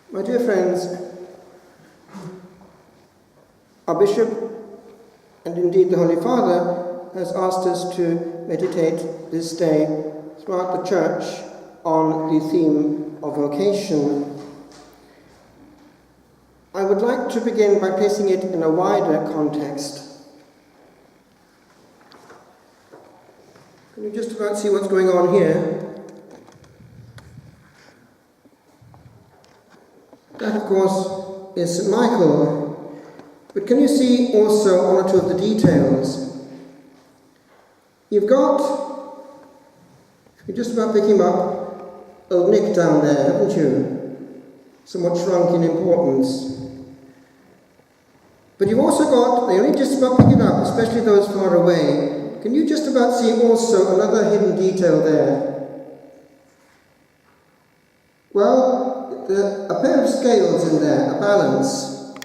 My dear friends, our Bishop, and indeed the Holy Father, has asked us to meditate this day throughout the Church on the theme of vocation. I would like to begin by placing it in a wider context. Can you just about see what's going on here? That, of course, is St. Michael. But can you see also one or two of the details? You've got, you're just about picking up old Nick down there, haven't you? Somewhat shrunk in importance. But you've also got, they only just about pick it up, especially those far away. Can you just about see also another hidden detail there? Well, a pair of scales in there, a balance.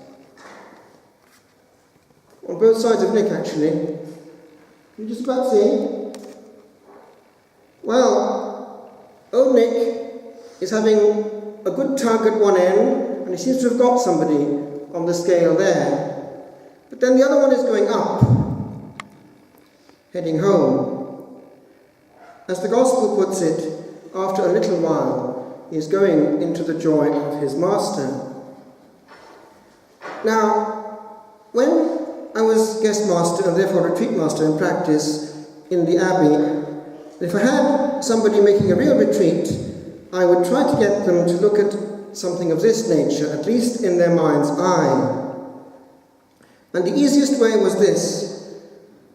On both sides of Nick, actually. Can you just about see? Well, old Nick is having a good tug at one end, and he seems to have got somebody on the scale there. But then the other one is going up, heading home. As the Gospel puts it, after a little while, he is going into the joy of his master. Now, when I was guest master and therefore retreat master in practice in the Abbey, if I had somebody making a real retreat, I would try to get them to look at something of this nature, at least in their mind's eye. And the easiest way was this: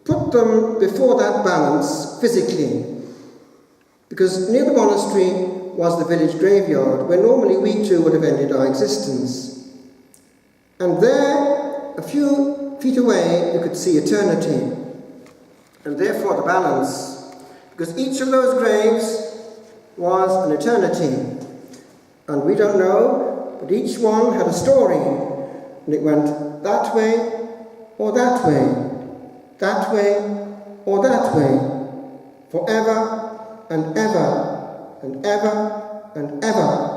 put them before that balance physically, because near the monastery was the village graveyard, where normally we too would have ended our existence. And there, a few feet away, you could see eternity, and therefore the balance, because each of those graves was an eternity. And we don't know, but each one had a story, and it went that way, or that way, that way, or that way, forever and ever, and ever and ever.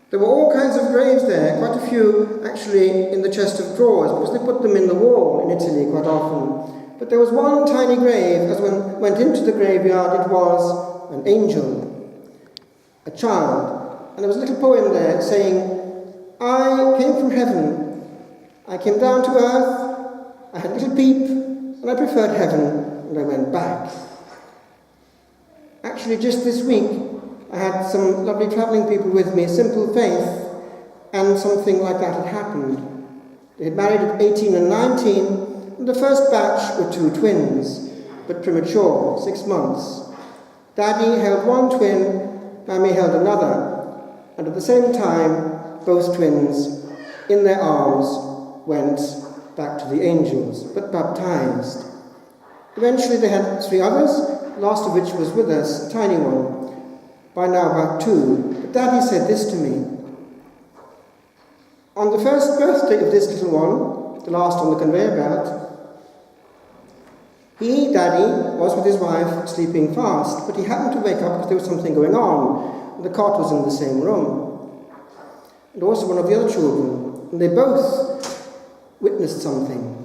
There were all kinds of graves there, quite a few actually in the chest of drawers, because they put them in the wall in Italy quite often. But there was one tiny grave, as one went into the graveyard, it was an angel, a child. And there was a little poem there saying, I came from heaven, I came down to earth, I had a little peep, and I preferred heaven, and I went back. Actually, just this week, I had some lovely travelling people with me, simple faith, and something like that had happened. They had married at 18 and 19, and the first batch were two twins, but premature, 6 months. Daddy held one twin, Mammy held another, and at the same time, both twins, in their arms, went back to the angels, but baptized. Eventually they had 3 others, last of which was with us, a tiny one, by now about 2. But Daddy said this to me. On the first birthday of this little one, the last on the conveyor belt, he, Daddy, was with his wife sleeping fast, but he happened to wake up because there was something going on, and the cot was in the same room. And also one of the other children, and they both witnessed something.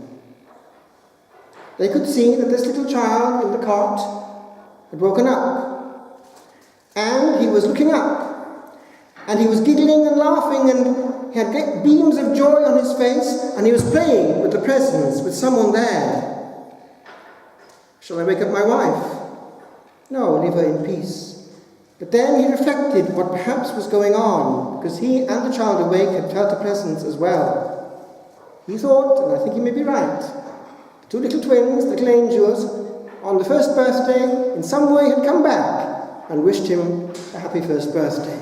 They could see that this little child in the cot had woken up, and he was looking up, and he was giggling and laughing, and he had great beams of joy on his face, and he was playing with the presence, with someone there. Shall I wake up my wife? No, leave her in peace. But then he reflected what perhaps was going on, because he and the child awake had felt the presence as well. He thought, and I think he may be right, the 2 little twins, little angels, on the first birthday, in some way had come back and wished him a happy first birthday.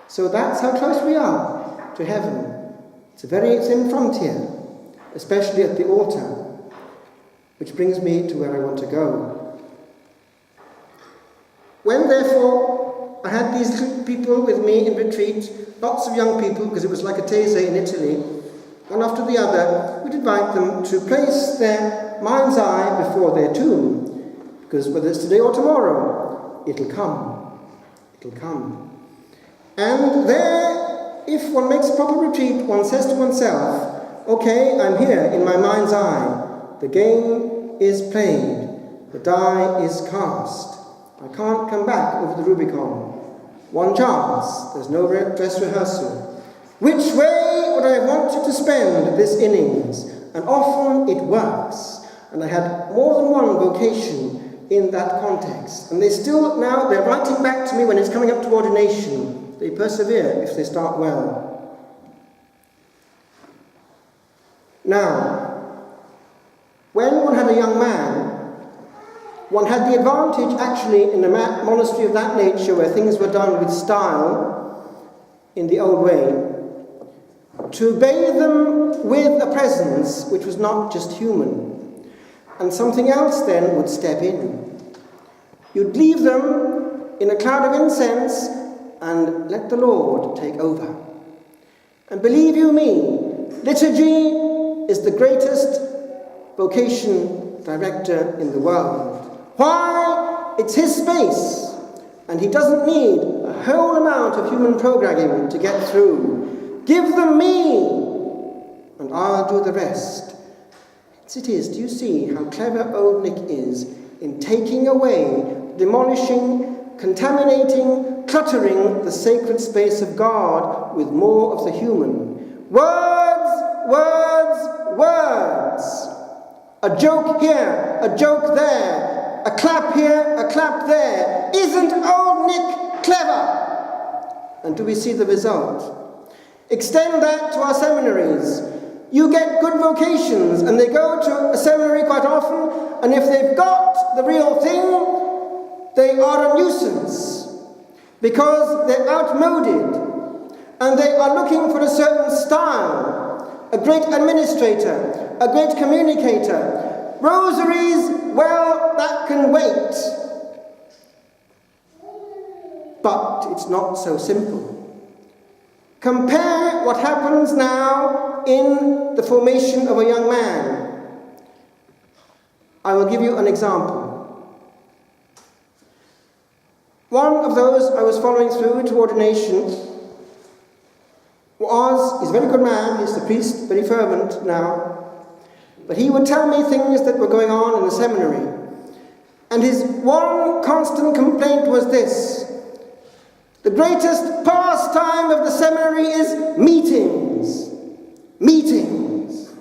So that's how close we are to heaven. It's a very thin frontier, especially at the altar, which brings me to where I want to go. When, therefore, I had these little people with me in retreat, lots of young people, because it was like a tese in Italy, one after the other, we'd invite them to place their mind's eye before their tomb, because whether it's today or tomorrow, it'll come. It'll come. And there, if one makes a proper retreat, one says to oneself, okay, I'm here in my mind's eye. The game is played. The die is cast. I can't come back over the Rubicon. One chance. There's no dress rehearsal. Which way would I have wanted to spend this innings? And often it works. And I had more than one vocation in that context. And they're writing back to me when it's coming up to ordination. They persevere if they start well. Now, when one had a young man, one had the advantage actually in a monastery of that nature where things were done with style in the old way, to bathe them with a presence which was not just human. And something else then would step in. You'd leave them in a cloud of incense and let the Lord take over. And believe you me, liturgy is the greatest vocation director in the world. Why? It's his space, and he doesn't need a whole amount of human programming to get through. Give them me, and I'll do the rest. It is. Do you see how clever old Nick is in taking away, demolishing, contaminating, cluttering the sacred space of God with more of the human? Words, words, words. A joke here, a joke there, a clap here, a clap there. Isn't old Nick clever? And do we see the result? Extend that to our seminaries. You get good vocations, and they go to a seminary quite often, and if they've got the real thing, they are a nuisance, because they're outmoded, and they are looking for a certain style, a great administrator, a great communicator. Rosaries, well, that can wait. But it's not so simple. Compare what happens now in the formation of a young man. I will give you an example. One of those I was following through to ordination he's a very good man, he's the priest, very fervent now, but he would tell me things that were going on in the seminary. And his one constant complaint was this: the greatest pastime of the seminary is meetings. Meetings.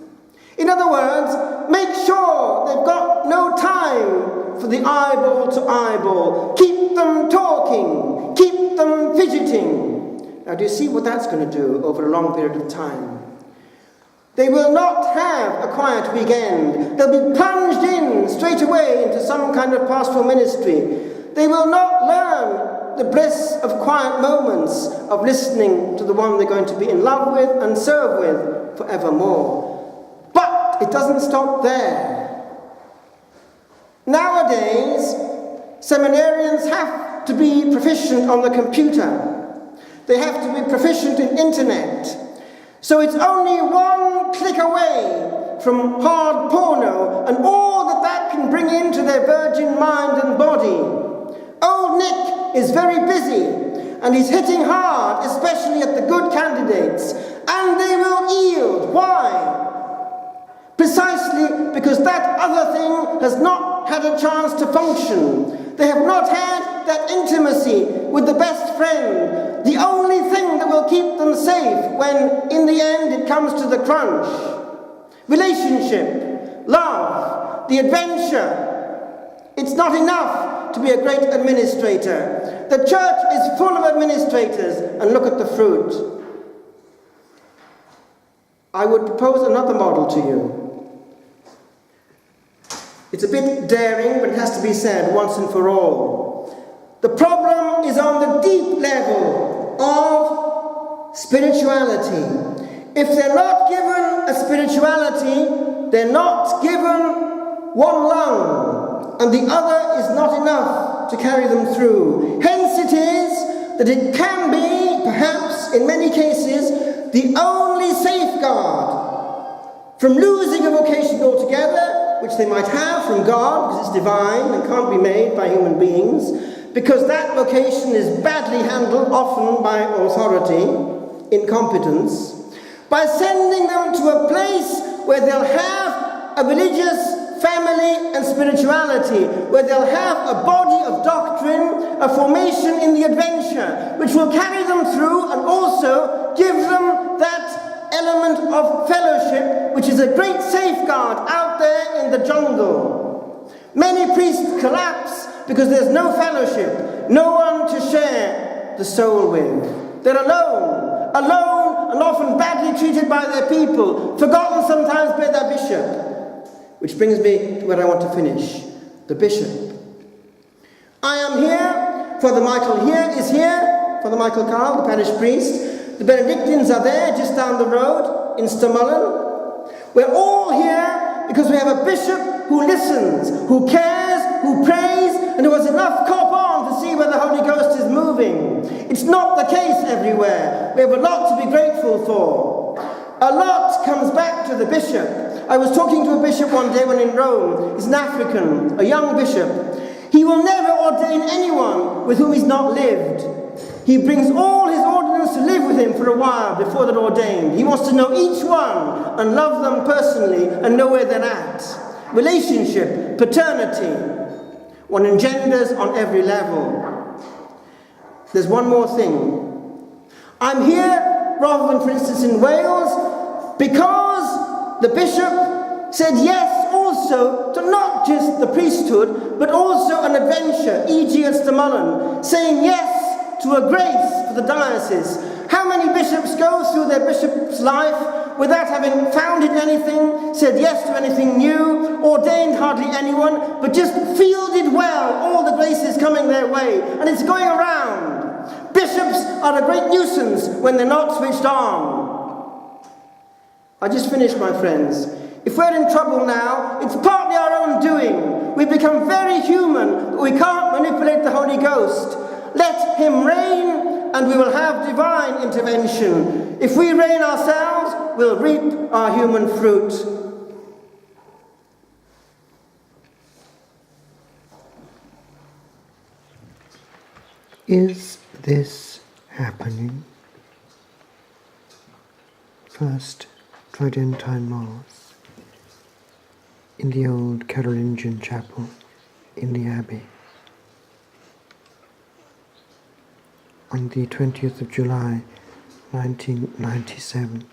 In other words, make sure they've got no time for the eyeball to eyeball. Keep them talking. Keep them fidgeting. Now, do you see what that's going to do over a long period of time? They will not have a quiet weekend. They'll be plunged in straight away into some kind of pastoral ministry. They will not learn the bliss of quiet moments of listening to the one they're going to be in love with and serve with forevermore. But it doesn't stop there. Nowadays, seminarians have to be proficient on the computer. They have to be proficient in internet. So it's only one click away from hard porno and all that can bring into their virgin mind and body. Old Nick is very busy, and he's hitting hard, especially at the good candidates, and they will yield. Why? Precisely because that other thing has not had a chance to function. They have not had that intimacy with the best friend, the only thing that will keep them safe when, in the end, it comes to the crunch. Relationship, love, the adventure. It's not enough to be a great administrator. The church is full of administrators, and look at the fruit. I would propose another model to you. It's a bit daring, but it has to be said once and for all. The problem is on the deep level of spirituality. If they're not given a spirituality, they're not given one lung, and the other is not enough to carry them through. Hence it is that it can be, perhaps in many cases, the only safeguard from losing a vocation altogether, which they might have from God, because it's divine and can't be made by human beings. because that vocation is badly handled, often by authority, incompetence, by sending them to a place where they'll have a religious family and spirituality, where they'll have a body of doctrine, a formation in the adventure, which will carry them through and also give them that element of fellowship, which is a great safeguard out there in the jungle. Many priests collapse because there's no fellowship, no one to share the soul with. They're alone, and often badly treated by their people, forgotten sometimes by their bishop. Which brings me to where I want to finish, the bishop. I am here, Father Michael here is here, Father Michael Carl, the parish priest. The Benedictines are there, just down the road, in Stamullen. We're all here because we have a bishop who listens, who cares, who prays, and who has enough cop on to see where the Holy Ghost is moving. It's not the case everywhere. We have a lot to be grateful for. A lot comes back to the bishop. I was talking to a bishop one day when in Rome. He's an African, a young bishop. He will never ordain anyone with whom he's not lived. He brings all his ordinance to live with him for a while before they're ordained. He wants to know each one and love them personally and know where they're at. Relationship, paternity, one engenders on every level. There's one more thing. I'm here, rather than, for instance, in Wales, because the bishop said yes also to not just the priesthood, but also an adventure, e.g. at Stamullen, saying yes to a grace for the diocese. How many bishops go through their bishop's life without having founded anything, said yes to anything new, ordained hardly anyone, but just fielded well all the graces coming their way, and it's going around. Bishops are a great nuisance when they're not switched on. I just finished, my friends. If we're in trouble now, it's partly our own doing. We've become very human, but we can't manipulate the Holy Ghost. Let him reign, and we will have divine intervention. If we reign ourselves, we'll reap our human fruit. Is this happening? First Tridentine Mass in the old Carolingian chapel in the Abbey on the 20th of July 1997.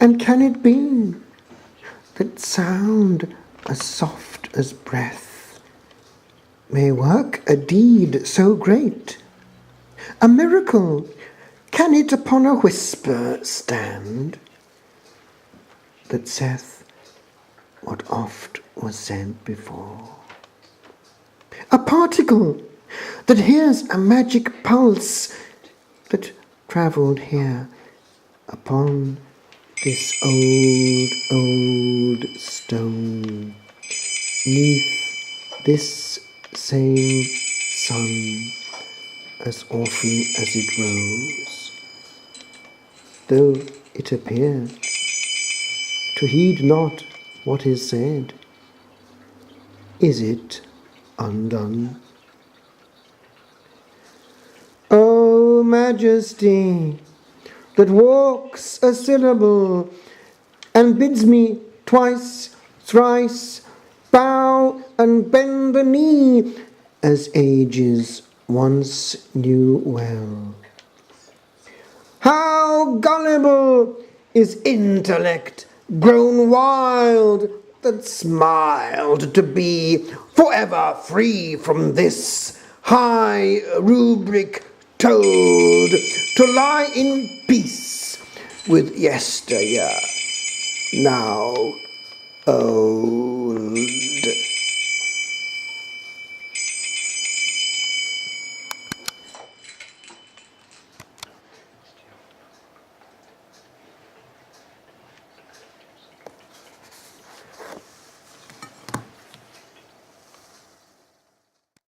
And can it be that sound as soft as breath may work a deed so great? A miracle, can it upon a whisper stand, that saith what oft was said before? A particle that hears a magic pulse that travelled here upon this old stone, neath this same sun, as often as it rose, though it appear to heed not what is said. Is it undone? O Majesty, that walks a syllable, and bids me twice, thrice, bow and bend the knee, as ages once knew well. How gullible is intellect grown wild, that smiled to be forever free from this high rubric told, to lie in peace with yesteryear. Now, oh,